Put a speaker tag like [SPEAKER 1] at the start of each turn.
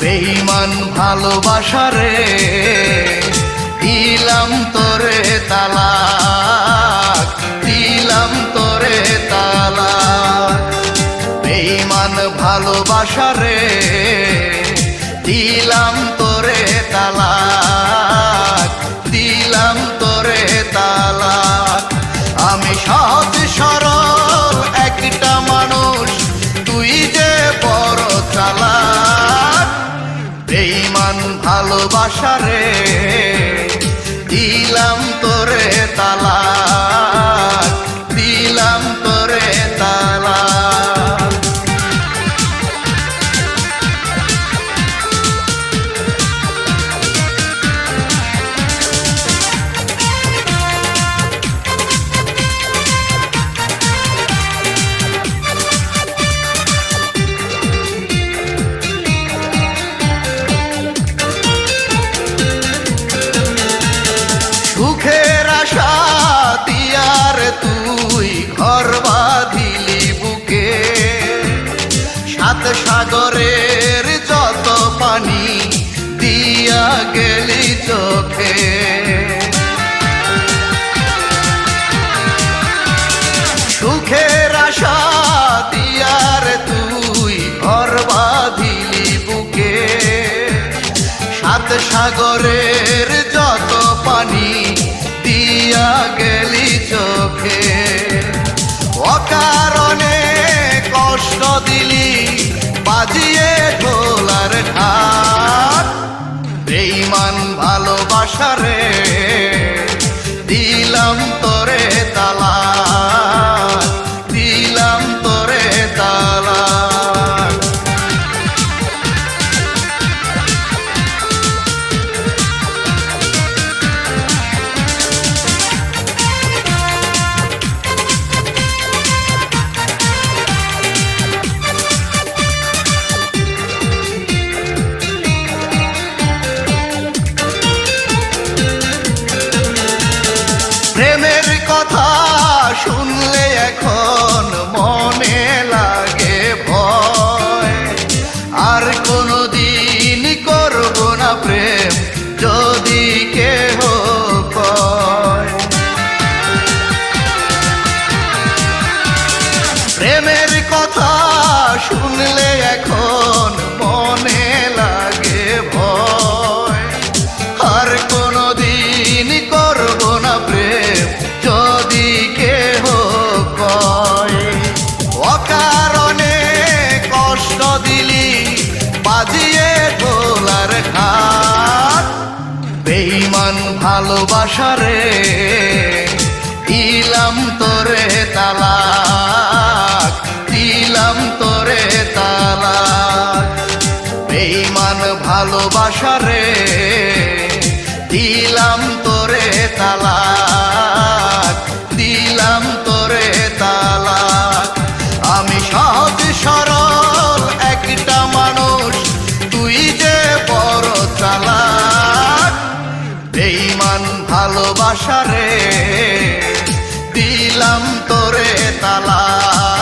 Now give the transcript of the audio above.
[SPEAKER 1] বেঈমান ভালোবাসা রে দিলাম তোরে তালাক, দিলাম তোরে তালাক। বেঈমান ভালোবাসা রে দিলাম তোরে তালাক, দিলাম তোরে তালাক। আমি সহজ সরল একটা মানুষ, তুই যে বড় চালাক। বেঈমান ভালোবাসা রে দিলাম তোরে তালাক, দিলাম তোরে তালাক। সুখের আশা দিয়ার তুই ঘর বাঁধিলি বুকে, সাত সাগরের যত পানি দিয়া গেলি চোখে। সুখের আশা দিয়ার তুই ঘর বাঁধিলি বুকে, সাত সাগরের যত পানি দিয়া গেলি চোখে। অকারণে কষ্ট দিলি বাজিয়ে ঢোলার ঢাক। বেঈমান ভালোবাসা রে দিলাম তোরে তালাক, দিলাম তোরে তালাক। প্রেমের কথা শুনলে এখন মনে লাগে ভয়, আর কোনদিন করব না প্রেম যদি কেহ কয়। প্রেমের কথা শুনলে এখন মনে লাগে ভয়, আর কোনদিন করব না প্রেম যদি কেহ কয়। অকারণে কষ্ট দিলি বাজিয়ে ঢোলার ঢাক। বেঈমান ভালোবাসা রে দিলাম তোরে তালাক, দিলাম তোরে তালাক। বেঈমান ভালোবাসা রে দিলাম তোরে তালাক, দিলাম তোরে তালাক। আমি সহজ সরল একটা মানুষ, তুই যে বড় চালাক। বেঈমান ভালোবাসা রে দিলাম তোরে তালাক।